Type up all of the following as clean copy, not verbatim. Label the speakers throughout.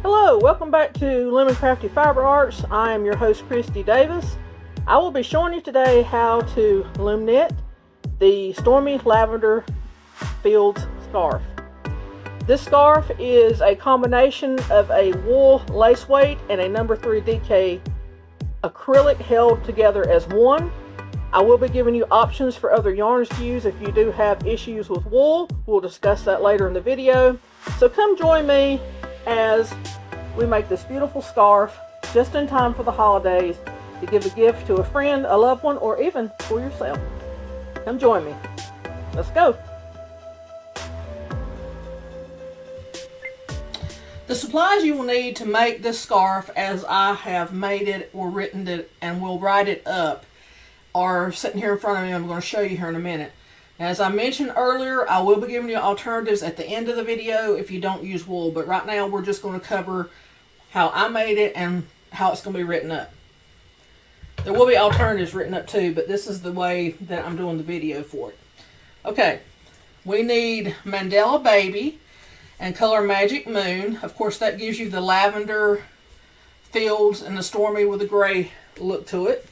Speaker 1: Hello, welcome back to Looming Crafty Fiber Arts. I am your host, Christy Davis. I will be showing you today how to loom knit the Stormy Lavender Fields Scarf. This scarf is a combination of a wool lace weight and a number 3 DK acrylic held together as one. I will be giving you options for other yarns to use if you do have issues with wool. We'll discuss that later in the video. So come join me as we make this beautiful scarf just in time for the holidays to give a gift to a friend, a loved one, or even for yourself. Come join me. Let's go. The supplies you will need to make this scarf, as I have made it or written it and will write it up, are sitting here in front of me. I'm going to show you here in a minute. As I mentioned earlier, I will be giving you alternatives at the end of the video if you don't use wool, but right now we're just going to cover how I made it and how it's going to be written up. There will be alternatives written up too, but this is the way that I'm doing the video for it. Okay, we need Mandala Baby and Color Magic Moon. Of course, that gives you the lavender fields and the stormy with a gray look to it.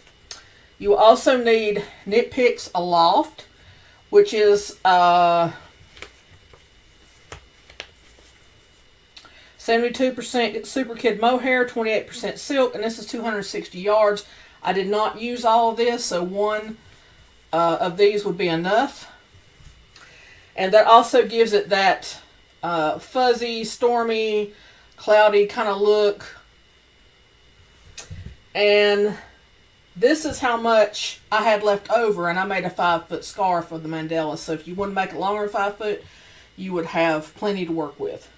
Speaker 1: You also need Knit Picks Aloft, which is 72% Super Kid mohair, 28% silk, and this is 260 yards. I did not use all of this, so one of these would be enough. And that also gives it that fuzzy, stormy, cloudy kind of look. And this is how much I had left over, and I made a 5-foot scarf of the mandala. So if you want to make it longer than 5 foot, you would have plenty to work with.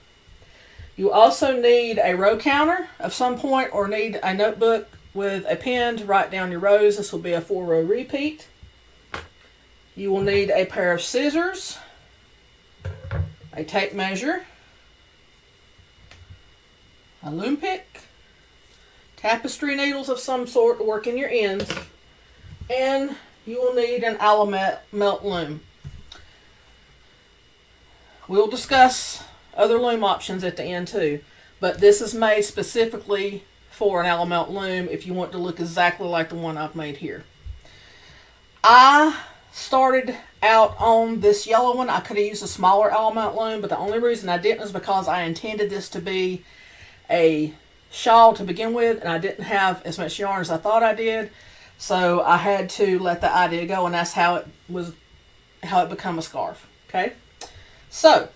Speaker 1: You also need a row counter of some point, or need a notebook with a pen to write down your rows. This will be a 4-row repeat. You will need a pair of scissors, a tape measure, a loom pick, tapestry needles of some sort to work in your ends, and you will need an Alimelt loom. We'll discuss other loom options at the end too, but this is made specifically for an Alimelt loom if you want to look exactly like the one I've made here. I started out on this yellow one. I could have used a smaller Alimelt loom, but the only reason I didn't is because I intended this to be a shawl to begin with, and I didn't have as much yarn as I thought I did, so I had to let the idea go, and that's how it became a scarf. Okay, so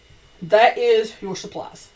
Speaker 1: that is your supplies.